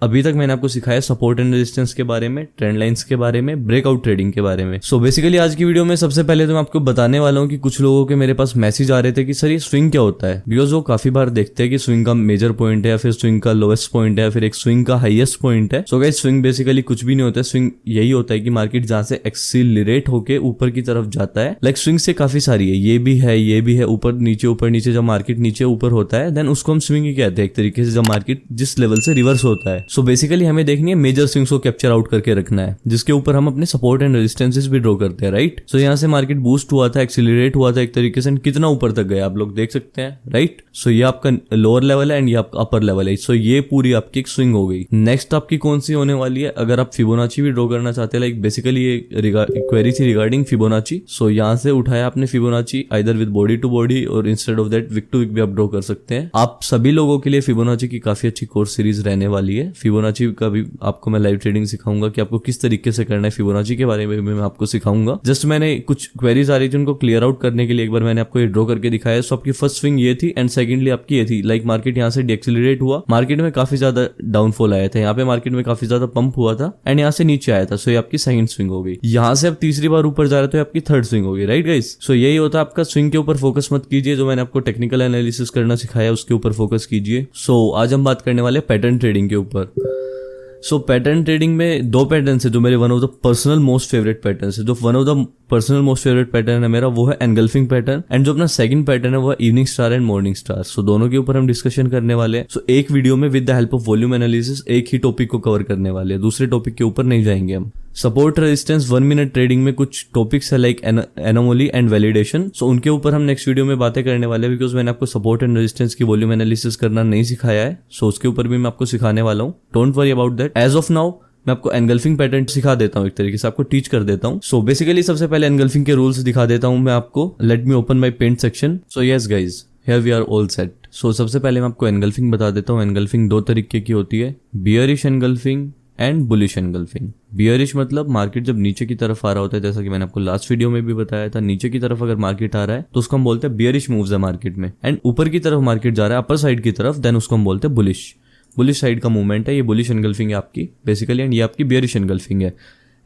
अभी तक मैंने आपको सिखाया सपोर्ट एंड रेजिस्टेंस के बारे में, ट्रेंड लाइंस के बारे में, ब्रेकआउट ट्रेडिंग के बारे में। सो बेसिकली आज की वीडियो में सबसे पहले तो मैं आपको बताने वाला हूँ कि कुछ लोगों के मेरे पास मैसेज आ रहे थे कि सर ये स्विंग क्या होता है, बिकॉज वो काफी बार देखते हैं कि स्विंग का मेजर पॉइंट है या फिर स्विंग का लोएस्ट पॉइंट है या फिर एक स्विंग का हाईएस्ट पॉइंट है। सो गाइस स्विंग बेसिकली कुछ भी नहीं होता है। स्विंग यही होता है कि मार्केट जहां से एक्सीलरेट होके ऊपर की तरफ जाता है। लाइक स्विंग से काफी सारी है, ये भी है, ये भी है, ऊपर नीचे जब मार्केट नीचे ऊपर होता है देन उसको हम स्विंग ही कहते हैं एक तरीके से, जब मार्केट जिस लेवल से रिवर्स होता है। सो बेसिकली हमें देखनी है मेजर स्विंग्स को कैप्चर आउट करके रखना है, जिसके ऊपर हम अपने सपोर्ट एंड रेजिस्टेंसेस भी ड्रॉ करते हैं, राइट। सो यहाँ से मार्केट बूस्ट हुआ था, एक्सीलरेट हुआ था एक तरीके से, कितना ऊपर तक गया आप लोग देख सकते हैं, राइट। सो ये आपका लोअर लेवल है एंड ये आपका अपर लेवल है। सो ये पूरी आपकी एक स्विंग हो गई। नेक्स्ट आपकी कौन सी होने वाली है, अगर आप फिबोनाची भी ड्रॉ करना चाहते हैं, लाइक बेसिकली ये क्वेरी थी रिगार्डिंग फिबोनाची। सो यहाँ से उठाया आपने Fibonacci either with body to body और instead of that wick to wick भी आप ड्रॉ कर सकते हैं। आप सभी लोगों के लिए फिबोनाची की काफी अच्छी कोर्स सीरीज रहने वाली है। फिबोनाची का भी आपको मैं लाइव ट्रेडिंग सिखाऊंगा कि आपको किस तरीके से करना है। फिबोनाची के बारे में भी मैं आपको सिखाऊंगा। जस्ट मैंने कुछ क्वेरीज आ रही थी उनको क्लियर आउट करने के लिए एक बार मैंने आपको ये ड्रॉ करके दिखाया। सो आपकी फर्स्ट स्विंग ये थी एंड सेकंडली आपकी ये थी, लाइक मार्केट यहाँ से डिएक्सिलरेट हुआ, मार्केट में काफी ज्यादा डाउनफॉल आया था, यहाँ पे मार्केट में काफी ज्यादा पंप हुआ था एंड यहाँ से नीचे आया था। सो ये आपकी सेकंड स्विंग हो गई। यहाँ से अब तीसरी बार ऊपर जा रहे तो आपकी थर्ड स्विंग हो गई, राइट गाइस। सो यही होता है आपका, स्विंग के ऊपर फोकस मत कीजिए, जो मैंने आपको टेक्निकल एनालिसिस करना सिखाया उसके ऊपर फोकस कीजिए। सो आज हम बात करने वाले पैटर्न ट्रेडिंग के ऊपर। सो पैटर्न ट्रेडिंग में दो पैटर्न है जो मेरे one of the personal most favourite pattern है। जो one of the personal most favourite pattern है मेरा वो है एनगल्फिंग पैटर्न एंड जो अपना सेकंड पैटर्न है वो है evening star and morning star. So दोनों के ऊपर हम डिस्कशन करने वाले हैं। सो एक वीडियो में with the help of volume analysis एक ही टॉपिक को कवर करने वाले हैं, दूसरे टॉपिक के ऊपर नहीं जाएंगे हम। सपोर्ट रेजिस्टेंस 1 मिनट ट्रेडिंग में कुछ टॉपिक्स है लाइक एनोमली एंड वैलिडेशन। सो उनके ऊपर हम नेक्स्ट वीडियो में बातें करने वाले हैं, बिकॉज मैंने आपको सपोर्ट एंड रेजिस्टेंस की वॉल्यूम एनालिसिस करना नहीं सिखाया है। सो उसके ऊपर भी मैं आपको सिखाने वाला हूँ, don't worry about that. As of now मैं आपको एनगल्फिंग पैटर्न सिखा देता हूँ, एक तरीके से आपको टीच कर देता हूँ। सो बेसिकली सबसे पहले एनगल्फिंग के रूल्स दिखा देता हूँ मैं आपको। Let me open my paint section. So yes guys, here we are all set. So सबसे पहले मैं आपको एनगल्फिंग बता देता हूँ। एनगल्फिंग दो तरीके की होती है, bearish engulfing and bullish engulfing. Bearish मतलब मार्केट जब नीचे की तरफ आ रहा होता है, जैसा कि मैंने आपको लास्ट वीडियो में भी बताया था, नीचे की तरफ अगर मार्केट आ रहा है तो उसको हम बोलते हैं बियरिश मूव्स है मार्केट में। एंड ऊपर की तरफ मार्केट जा रहा है अपर साइड की तरफ, देन उसको हम बोलते हैं बुलिश। बुलिश साइड का मूवमेंट है, ये बुलिश एनगल्फिंग है आपकी बेसिकली, एंड ये आपकी बियरिश एनगल्फिंग है।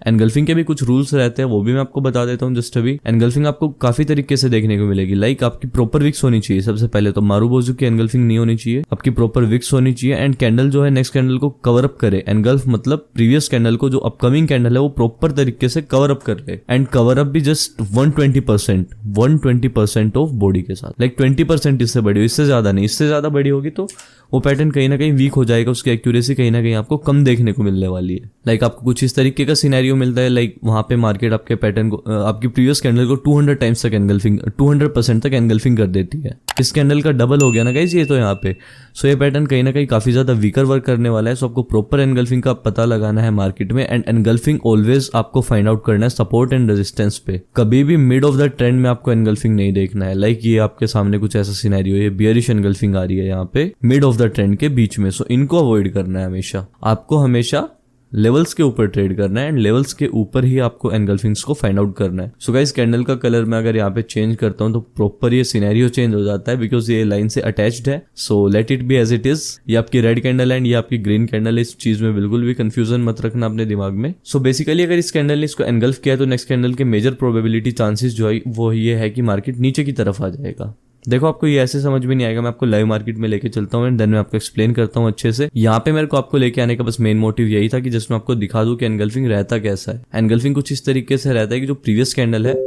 एनगल्फिंग के भी कुछ रूल्स रहते हैं, वो भी मैं आपको बता देता हूँ जस्ट अभी। एनगल्फिंग आपको काफी तरीके से देखने को मिलेगी, लाइक आपकी प्रॉपर विक्स होनी चाहिए। सबसे पहले तो मारूबोजू की एनगल्फिंग नहीं होनी चाहिए, आपकी प्रॉपर विक्स होनी चाहिए एंड कैंडल जो है नेक्स्ट कैंडल को कवर अप करे। एनगल्फ मतलब प्रीवियस कैंडल को, जो अपकमिंग कैंडल है वो प्रॉपर तरीके से कवर अप कर ले, एंड कवर अप भी जस्ट 120% ऑफ बॉडी के साथ, लाइक 20% इससे बड़ी हो, इससे ज्यादा नहीं। इससे ज्यादा बड़ी होगी तो वो पैटर्न कहीं ना कहीं वीक हो जाएगा, उसकी एक्यूरेसी कहीं ना कहीं आपको कम देखने को मिलने वाली है। लाइक आपको कुछ इस तरीके का सिनेरियो मिलता है, लाइक वहां पे मार्केट आपके पैटर्न को, आपकी प्रीवियस कैंडल को 200 टाइम्स तक एनगल्फिंग, 200% तक एनगल्फिंग कर देती है। इस कैंडल का डबल हो गया ना गाइस ये तो यहाँ पे। सो ये पैटर्न कहीं ना कहीं काफी ज्यादा वीकर वर्क करने वाला है। सो आपको प्रॉपर एनगल्फिंग का पता लगाना है मार्केट में, एंड एनगल्फिंग ऑलवेज आपको फाइंड आउट करना है सपोर्ट एंड रेजिस्टेंस पे। कभी भी मिड ऑफ द ट्रेंड में आपको एनगल्फिंग नहीं देखना है। लाइक ये आपके सामने कुछ ऐसा सिनेरियो है, बियरिश एनगल्फिंग आ रही है यहाँ पे मिड ऑफ द ट्रेंड के बीच में। सो इनको अवॉइड करना है हमेशा, आपको हमेशा लेवल्स के ऊपर ट्रेड करना है एंड लेवल्स के ऊपर ही आपको एनगल्फिंग्स को फाइंड आउट करना है। सो गाइस कैंडल का कलर मैं अगर यहाँ पे चेंज करता हूँ तो प्रॉपर ये सिनेरियो चेंज हो जाता है, बिकॉज ये लाइन से अटैच्ड है। So let it be as it is. ये आपकी रेड कैंडल है एंड ये आपकी ग्रीन कैंडल है, इस चीज में बिल्कुल भी कंफ्यूजन मत रखना अपने दिमाग में। सो बेसिकली अगर इस कैंडल ने इसको एनगल्फ किया तो नेक्स्ट कैंडल के मेजर प्रोबेबिलिटी चांसेस जो है वो ये है कि मार्केट नीचे की तरफ आ जाएगा। देखो आपको ये ऐसे समझ में नहीं आएगा, मैं आपको लाइव मार्केट में लेके चलता हूँ एंड देन मैं आपको एक्सप्लेन करता हूँ अच्छे से। यहाँ पे मेरे को आपको लेके आने का बस मेन मोटिव यही था कि जिसमें आपको दिखा दूं कि एनगल्फिंग रहता कैसा है। एनगल्फिंग कुछ इस तरीके से रहता है कि जो प्रीवियस कैंडल है,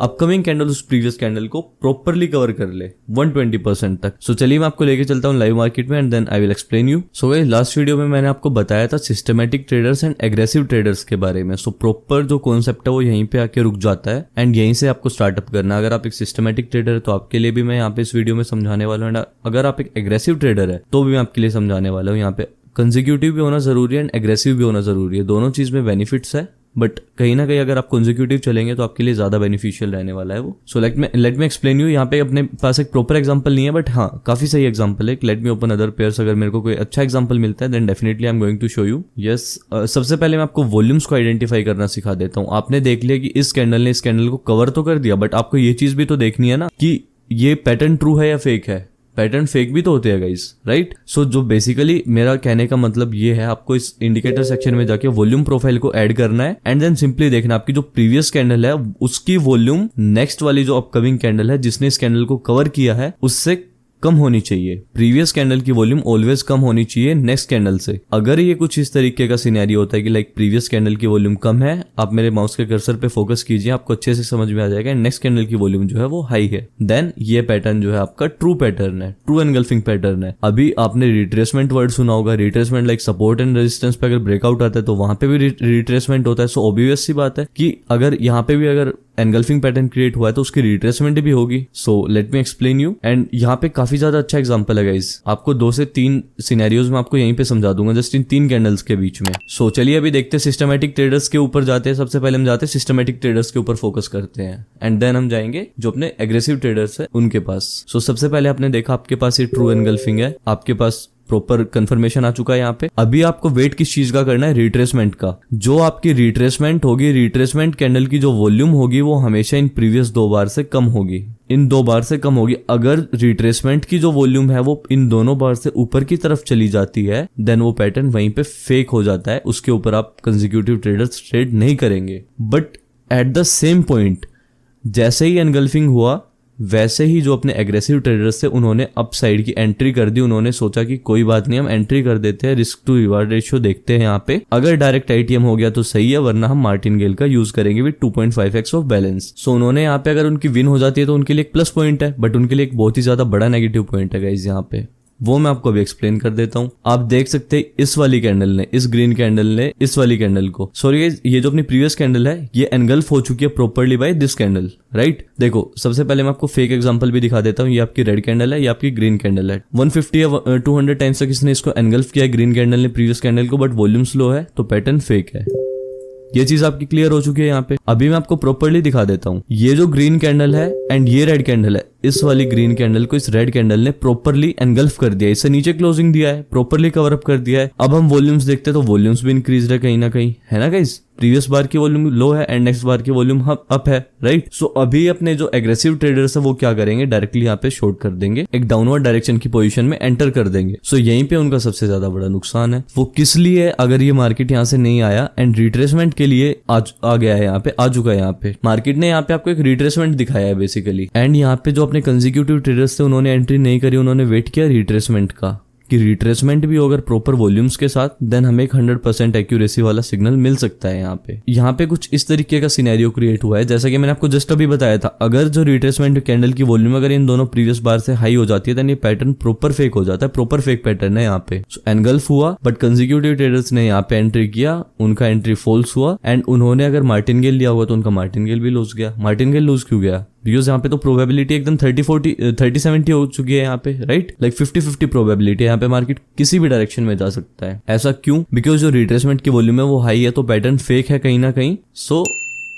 अपकमिंग कैंडल उस प्रीवियस कैंडल को प्रॉपरली कवर कर ले 120% तक। सो चलिए मैं आपको लेके चलता हूँ लाइव मार्केट में and then I will explain you. So guys last video में मैंने आपको बताया था systematic traders and aggressive traders के बारे में। सो प्रॉपर जो कॉन्सेप्ट है वो यहीं पे आके रुक जाता है एंड यहीं से आपको स्टार्टअप करना। अगर आप एक सिस्टमैटिक ट्रेडर है तो आपके लिए भी मैं यहाँ पे इस वीडियो में समझाने वाला हूँ, अगर आप एक एग्रेसिव ट्रेडर है तो भी मैं आपके लिए समझाने वाला हूँ। यहाँ पे कंसेक्यूटिव भी होना जरूरी है एंड एग्रेसिव भी होना जरूरी है, दोनों चीज में बेनिफिट्स है, बट कहीं ना कहीं अगर आप कंसेक्यूटिव चलेंगे तो आपके लिए ज्यादा बेनिफिशियल रहने वाला है वो। So let me explain you. यहाँ पे अपने पास एक प्रॉपर एग्जांपल नहीं है, बट हाँ काफी सही एग्जांपल है। Let me open other pairs. अगर मेरे को कोई अच्छा एग्जांपल मिलता है then definitely I am going to show you. Yes, सबसे पहले मैं आपको वॉल्यूम्स को आइडेंटिफाई करना सिखा देता हूँ। आपने देख लिया कि इस कैंडल ने इस कैंडल को कवर तो कर दिया, बट आपको ये चीज भी तो देखनी है ना कि ये पैटर्न ट्रू है या फेक है। पैटर्न फेक भी तो होते हैं गाइस, राइट। सो जो बेसिकली मेरा कहने का मतलब ये है, आपको इस इंडिकेटर सेक्शन में जाके वॉल्यूम प्रोफाइल को ऐड करना है एंड देन सिंपली देखना आपकी जो प्रीवियस कैंडल है उसकी वॉल्यूम नेक्स्ट वाली जो अपकमिंग कैंडल है जिसने इस कैंडल को कवर किया है उससे कम होनी चाहिए। प्रीवियस कैंडल की वॉल्यूम ऑलवेज कम होनी चाहिए नेक्स्ट कैंडल से। अगर ये कुछ इस तरीके का सिनेरियो होता है कि लाइक प्रीवियस कैंडल की वॉल्यूम कम है, आप मेरे माउस के कर्सर पे फोकस कीजिए, आपको अच्छे से समझ में आ जाएगा नेक्स्ट कैंडल की वॉल्यूम जो है वो हाई है, देन ये पैटर्न जो है आपका ट्रू पैटर्न है, ट्रू एनगल्फिंग पैटर्न है। अभी आपने रिट्रेसमेंट वर्ड सुना होगा, retracement like support and resistance पे अगर ब्रेकआउट आता है तो वहां पे भी रिट्रेसमेंट होता है। सो ऑब्वियस सी बात है कि अगर यहाँ पे भी अगर एनगल्फिंग पैटर्न क्रिएट हुआ है तो उसकी रिट्रेसमेंट भी होगी। So let me explain you. And यहाँ पे काफी ज्यादा अच्छा एग्जांपल है गाइस, आपको 2 से 3 सिनेरियोज में आपको यहीं पे समझा दूंगा जस्ट इन 3 कैंडल्स के बीच में। सो चलिए अभी देखते हैं सिस्टमैटिक ट्रेडर्स के ऊपर जाते हैं। सबसे पहले हम जाते हैं सिस्टमैटिक ट्रेडर्स के ऊपर फोकस करते हैं एंड देन हम जाएंगे जो अपने एग्रेसिव ट्रेडर्स है उनके पास। सो सबसे पहले आपने देखा आपके पास ये ट्रू एनगल्फिंग है, आपके पास प्रॉपर कंफर्मेशन आ चुका है यहाँ पे। अभी आपको वेट किस चीज का करना है, रिट्रेसमेंट का। जो आपकी रिट्रेसमेंट होगी, रिट्रेसमेंट कैंडल की जो वॉल्यूम होगी वो हमेशा इन प्रीवियस 2 बार से कम होगी, इन 2 बार से कम होगी। अगर रिट्रेसमेंट की जो वॉल्यूम है वो इन दोनों बार से ऊपर की तरफ चली जाती है देन वो पैटर्न वहीं पे फेक हो जाता है, उसके ऊपर आप कंसेक्यूटिव ट्रेडर्स ट्रेड नहीं करेंगे। But at the same point जैसे ही एनगल्फिंग हुआ वैसे ही जो अपने एग्रेसिव ट्रेडर्स थे उन्होंने अप साइड की एंट्री कर दी। उन्होंने सोचा कि कोई बात नहीं, हम एंट्री कर देते हैं, रिस्क टू रिवार्ड रेशियो देखते हैं यहाँ पे, अगर डायरेक्ट आईटीएम हो गया तो सही है, वरना हम मार्टिनगेल का यूज करेंगे विद 2.5x ऑफ बैलेंस। सो उन्होंने यहाँ पे अगर उनकी विन हो जाती है तो उनके लिए एक प्लस पॉइंट है, बट उनके लिए एक बहुत ही ज्यादा बड़ा नेगेटिव पॉइंट है गाइस यहाँ पे, वो मैं आपको अभी एक्सप्लेन कर देता हूँ। आप देख सकते हैं इस वाली कैंडल ने, इस ग्रीन कैंडल ने इस वाली कैंडल को, सॉरी गाइस, ये जो अपनी प्रीवियस कैंडल है ये एनगल्फ हो चुकी है properly by this candle, right. देखो सबसे पहले मैं आपको फेक एग्जांपल भी दिखा देता हूँ। ये आपकी रेड कैंडल है, ये आपकी ग्रीन कैंडल है। 150 या 200 टाइम्स तक इसने इसको एनगल्फ किया है ग्रीन कैंडल ने प्रीवियस कैंडल को, बट वॉल्यूम स्लो है तो पैटर्न फेक है। ये चीज आपकी क्लियर हो चुकी है यहाँ पे। अभी मैं आपको प्रॉपर्ली दिखा देता हूँ। ये जो ग्रीन कैंडल है एंड ये रेड कैंडल है, इस वाली ग्रीन कैंडल को इस रेड कैंडल ने प्रॉपर्ली एनगल्फ कर दिया है, इससे नीचे क्लोजिंग दिया है, प्रॉपर्ली कवर अप कर दिया है। अब हम वॉल्यूम्स देखते हैं तो वॉल्यूम्स भी इंक्रीज है कहीं ना कहीं, है ना गाइस। प्रीवियस बार की वॉल्यूम लो है एंड नेक्स्ट बार की वॉल्यूम अप है, राइट। सो अभी अपने जो एग्रेसिव ट्रेडर्स है वो क्या करेंगे, डायरेक्टली यहाँ पे शॉर्ट कर देंगे, एक डाउनवर्ड डायरेक्शन की पोजीशन में एंटर कर देंगे। सो यहीं पे उनका सबसे ज्यादा बड़ा नुकसान है। वो किस लिए, अगर ये मार्केट यहाँ से नहीं आया एंड रिट्रेसमेंट के लिए आ गया है, यहाँ पे आ चुका है, यहाँ पे मार्केट ने यहाँ पे आपको एक रिट्रेसमेंट दिखाया है बेसिकली, एंड यहाँ पे जो अपने कंसेक्यूटिव ट्रेडर्स थे उन्होंने एंट्री नहीं करी, उन्होंने वेट किया रिट्रेसमेंट का, कि रिट्रेसमेंट भी अगर प्रॉपर वॉल्यूम्स के साथ देन हमें एक 100% एक्यूरेसी वाला सिग्नल मिल सकता है। यहाँ पे कुछ इस तरीके का सिनेरियो क्रिएट हुआ है, जैसा कि मैंने आपको जस्ट अभी बताया था। अगर जो रिट्रेसमेंट कैंडल की वॉल्यूम अगर इन दोनों प्रीवियस बार से हाई हो जाती है देन ये पैटर्न प्रॉपर फेक हो जाता है, प्रॉपर फेक पैटर्न है यहाँ पे। एनगल्फ हुआ बट कंसेक्यूटिव ट्रेडर्स ने यहाँ पे एंट्री किया, उनका एंट्री फॉल्स हुआ एंड उन्होंने अगर मार्टिनगेल लिया हुआ तो उनका मार्टिनगेल भी लूज गया। मार्टिनगेल लूज क्यों गया, बिकॉज यहाँ पे तो प्रोबेबिलिटी एकदम 30-70 हो चुकी है यहाँ पे, राइट। लाइक 50-50 प्रोबेबिलिटी यहाँ पे, मार्केट किसी भी डायरेक्शन में जा सकता है। ऐसा क्यों, बिकॉज जो रिट्रेसमेंट की वॉल्यूम है वो हाई है तो पैटर्न फेक है कहीं ना कहीं। सो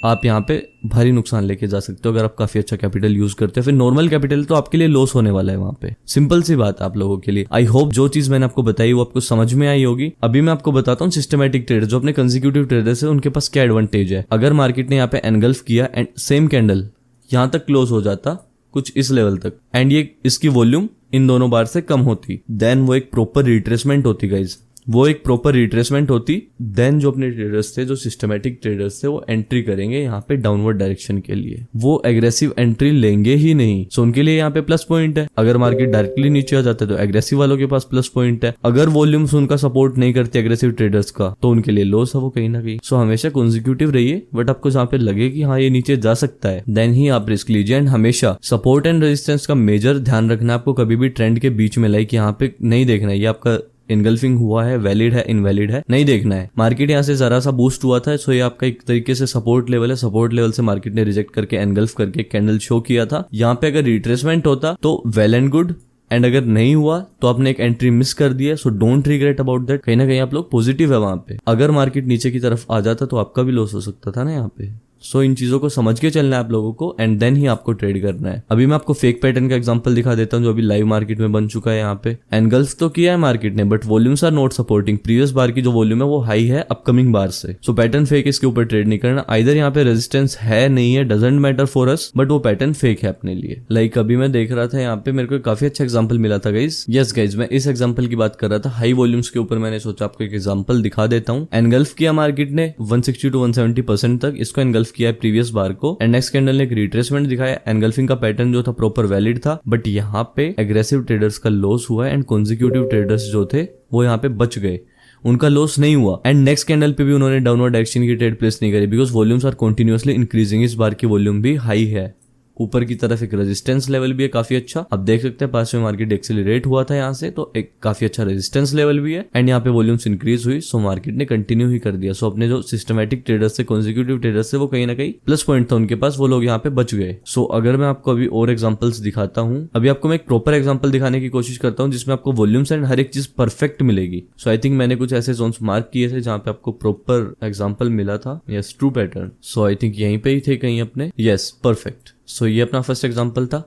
आप यहाँ पे भारी नुकसान लेके जा सकते हो अगर आप काफी अच्छा कैपिटल यूज करते हो। फिर नॉर्मल कैपिटल तो आपके लिए लॉस होने वाला है वहाँ पे, सिंपल सी बात आप लोगों के लिए। आई होप जो चीज मैंने आपको बताई वो आपको समझ में आई होगी। अभी मैं आपको बताता हूँ सिस्टमैटिक ट्रेडर जो अपने कंसेक्यूटिव ट्रेडर्स है उनके पास क्या एडवांटेज है। अगर मार्केट ने यहाँ पे एनगल्फ किया एंड सेम कैंडल यहाँ तक क्लोज हो जाता कुछ इस लेवल तक एंड ये इसकी वॉल्यूम इन दोनों बार से कम होती, देन वो एक प्रॉपर रिट्रेसमेंट होती गाइज, वो एक प्रॉपर रिट्रेसमेंट होती। देन जो अपने ट्रेडर्स थे, जो सिस्टमैटिक ट्रेडर्स थे, वो एंट्री करेंगे यहाँ पे डाउनवर्ड डायरेक्शन के लिए, वो एग्रेसिव एंट्री लेंगे ही नहीं। सो उनके लिए यहाँ पे प्लस पॉइंट है। अगर मार्केट डायरेक्टली नीचे आ जाता है तो एग्रेसिव वालों के पास प्लस पॉइंट है। अगर वॉल्यूम्स उनका सपोर्ट नहीं करते एग्रेसिव ट्रेडर्स का तो उनके लिए लॉस है वो कहीं ना कहीं। सो हमेशा कंसेक्यूटिव रहिए, बट आपको जहाँ पे लगे कि हाँ ये नीचे जा सकता है देन ही आप रिस्क लीजिए। एंड हमेशा सपोर्ट एंड रेजिस्टेंस का मेजर ध्यान रखना है आपको, कभी भी ट्रेंड के बीच में लाइक यहाँ पे नहीं देखना है ये आपका इनगल्फिंग हुआ है, वैलिड है, इनवैलिड है, नहीं देखना है। मार्केट यहाँ से जरा सा बूस्ट हुआ था सो ये आपका एक तरीके से सपोर्ट लेवल है, सपोर्ट लेवल से मार्केट ने रिजेक्ट करके एनगल्फ करके कैंडल शो किया था। यहाँ पे अगर रिट्रेसमेंट होता तो वेल एंड गुड, एंड अगर नहीं हुआ तो आपने एक एंट्री मिस कर दिया। So don't regret about that. कहीं ना कहीं आप लोग पॉजिटिव है वहां पे। अगर मार्केट नीचे की तरफ आ जाता तो आपका भी लॉस हो सकता था ना यहाँ पे, सो इन चीजों को समझ के चलना है आप लोगों को एंड देन ही आपको ट्रेड करना है। अभी मैं आपको फेक पैटर्न का एग्जांपल दिखा देता हूं जो अभी लाइव मार्केट में बन चुका है। यहाँ पे एनगल्फ तो किया है मार्केट ने but volumes are not supporting. Previous bar की जो वॉल्यूम है वो हाई है अपकमिंग बार से। सो पैटर्न फेक, इसके ऊपर ट्रेड नहीं करना। आइदर यहाँ पे रेजिस्टेंस है नहीं है, doesn't matter for us, but वो पैटर्न फेक है अपने लिए। लाइक अभी मैं देख रहा था यहाँ पे मेरे को काफी अच्छा एग्जांपल मिला था गाइज। यस गाइज, मैं इस एग्जांपल की बात कर रहा था। हाई वॉल्यूम्स के ऊपर मैंने सोचा आपको एक एग्जांपल दिखा देता हूँ। एनगल्फ किया मार्केट ने 160 to 170% तक, इसको एनगल्फ किया है प्रीवियस बार को एंड नेक्स्ट कैंडल ने एक रिट्रेसमेंट दिखाया। एनगल्फिंग का पैटर्न जो था प्रॉपर वैलिड था, बट यहाँ पे एग्रेसिव ट्रेडर्स का लॉस हुआ एंड कॉन्जिक्यूटिव ट्रेडर्स जो थे वो यहाँ पे बच गए, उनका लॉस नहीं हुआ। एंड नेक्स्ट कैंडल पे भी उन्होंने डाउनवर्ड डायरेक्शन की ट्रेड प्लेस नहीं करी because volumes are continuously increasing. इस बार की वॉल्यूम भी हाई है, ऊपर की तरफ एक रेजिस्टेंस लेवल भी है काफी अच्छा। आप देख सकते हैं पास में मार्केट एक्सेलरेट हुआ था यहाँ से, तो एक काफी अच्छा रेजिस्टेंस लेवल भी है एंड यहाँ पे वॉल्यूम्स इंक्रीज हुई। सो मार्केट ने कंटिन्यू ही कर दिया। सो अपने जो सिस्टमैटिक ट्रेडर्स थे, कॉन्जिक्यूटिव ट्रेडर्स थे, वो कहीं ना कहीं प्लस पॉइंट था उनके पास, वो लोग यहाँ पे बच गए। सो अगर मैं आपको अभी और एग्जांपल्स दिखाता हूँ, अभी आपको मैं एक प्रॉपर एग्जांपल दिखाने की कोशिश करता हूँ जिसमें आपको वॉल्यूम्स एंड हर एक चीज परफेक्ट मिलेगी। सो आई थिंक मैंने कुछ ऐसे जोन्स मार्क किए थे जहाँ पे आपको प्रॉपर एग्जाम्पल मिला था। Yes, true pattern. So I think यहीं पे ही थे कहीं अपने। Yes, perfect. सो ये अपना फर्स्ट एग्जांपल था।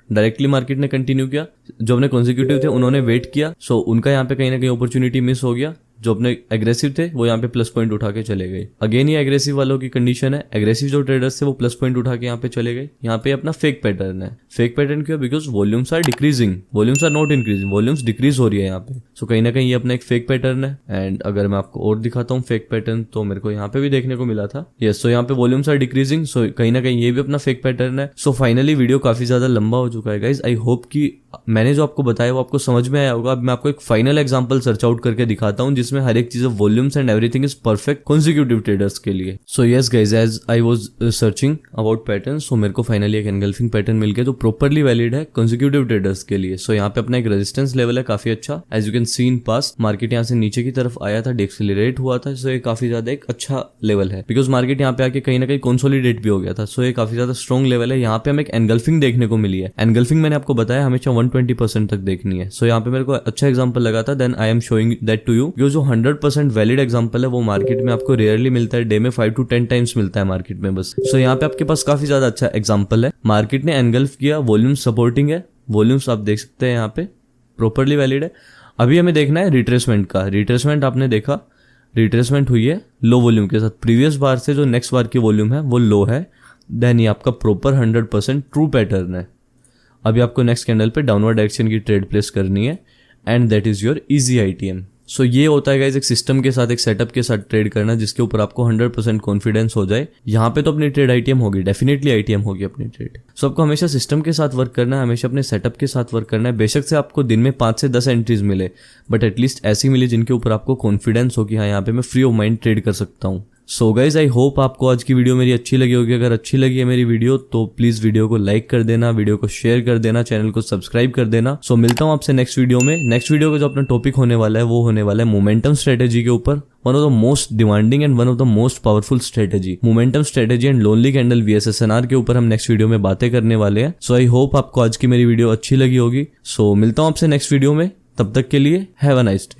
डायरेक्टली मार्केट ने कंटिन्यू किया, जो अपने कॉन्जिक्यूटिव थे उन्होंने वेट किया। सो उनका यहाँ पे कहीं ना कहीं अपॉर्चुनिटी मिस हो गया। जो अपने एग्रेसिव थे वो यहाँ पे प्लस पॉइंट उठा के चले गए। अगेन ये एग्रेसिव वालों की कंडीशन है। एग्रेसिव जो ट्रेडर्स थे वो प्लस पॉइंट उठा के यहाँ पे चले गए। यहाँ पे अपना फेक पैटर्न है। फेक पैटर्न क्यों? Because volumes are decreasing, volumes are not increasing, volumes decrease हो रही है यहाँ पे। सो कहीं ना कहीं ये अपना एक फेक पैटर्न है। एंड अगर मैं आपको और दिखाता हूँ फेक पैटर्न, तो मेरे को यहाँ पे भी देखने को मिला था। यस, सो यहाँ पे वॉल्यूम्स आर डिक्रीजिंग। सो कहीं ना कहीं ये भी अपना फेक पैटर्न है। सो फाइनली वीडियो काफी ज्यादा लंबा हो चुका है गाइज। आई होप कि मैंने जो आपको बताया वो आपको समझ में आया होगा। अब मैं आपको एक फाइनल एग्जांपल सर्च आउट करके दिखाता हूँ जिसमें हर एक चीज volumes and everything is perfect consecutive traders के लिए। So yes guys, as I was searching about pattern, so मेरे को फाइनली एक एनगल्फिंग पैटर्न मिल गया जो प्रॉपर्ली वैलिड है कॉन्जिक्यूटिव ट्रेडर्स के लिए। सो यहाँ पे अपना एक रेजिस्टेंस लेवल है काफी अच्छा। As you can see in past market यहाँ से नीचे की तरफ आया था, डिएक्सेलरेट हुआ था। सो ये काफी ज्यादा एक अच्छा लेवल है बिकॉज मार्केट यहाँ पे आके कहीं ना कहीं कंसोलिडेट भी हो गया था। सो ये काफी ज्यादा स्ट्रॉन्ग लेवल है। यहाँ पे हमें एक एनगल्फिंग देखने को मिली है। एनगल्फिंग मैंने आपको बताया हमेशा 120% तक देखनी है। सो यहाँ पे मेरे को अच्छा एग्जांपल लगा था, then I am showing that to you. जो 100% वैलिड एग्जांपल है वो मार्केट में आपको रेयरली मिलता है, डे में 5 to 10 टाइम्स मिलता है मार्केट में बस। सो यहाँ पे आपके पास काफी ज्यादा अच्छा एग्जांपल है। मार्केट ने एनगल्फ किया, वॉल्यूम सपोर्टिंग है, वॉल्यूम्स आप देख सकते हैं यहाँ पे प्रॉपर्ली वैलिड है। अभी हमें देखना है रिट्रेसमेंट का। रिट्रेसमेंट आपने देखा, रिट्रेसमेंट हुई है लो वॉल्यूम के साथ। प्रीवियस बार से जो नेक्स्ट बार की वॉल्यूम है वो लो है, देन ये आपका प्रॉपर 100% ट्रू पैटर्न है। अभी आपको नेक्स्ट कैंडल पे डाउनवर्ड डायरेक्शन की ट्रेड प्लेस करनी है and that is your easy ITM. So ये होता है गाइस एक सिस्टम के साथ, एक सेटअप के साथ ट्रेड करना जिसके ऊपर आपको 100% कॉन्फिडेंस हो जाए। यहाँ पे तो अपनी ट्रेड आईटीएम होगी, डेफिनेटली आईटीएम होगी अपनी ट्रेड। सो आपको हमेशा सिस्टम के साथ वर्क करना है, हमेशा अपने सेटअप के साथ वर्क करना है। बेशक से आपको दिन में 5 से 10 एंट्रीज मिले, बट एटलीस्ट ऐसी मिले जिनके ऊपर आपको कॉन्फिडेंस हो कि हाँ यहाँ पे मैं फ्री ऑफ माइंड ट्रेड कर सकता हूँ। सो गाइज, आई होप आपको आज की वीडियो मेरी अच्छी लगी होगी। अगर अच्छी लगी है मेरी वीडियो तो प्लीज वीडियो को लाइक कर देना, वीडियो को शेयर कर देना, चैनल को सब्सक्राइब कर देना। सो मिलता हूँ आपसे नेक्स्ट वीडियो में। नेक्स्ट वीडियो का जो अपना टॉपिक होने वाला है वो होने वाला है मोमेंटम स्ट्रेटेजी के ऊपर। One of the most demanding and one of the most powerful strategy, momentum strategy and lonely candle VSSNR के ऊपर हम नेक्स्ट वीडियो में बातें करने वाले हैं। सो आई होप आपको आज की मेरी वीडियो अच्छी लगी होगी। सो मिलता हूँ आपसे नेक्स्ट वीडियो में, तब तक के लिए हैव अ नाइस डे।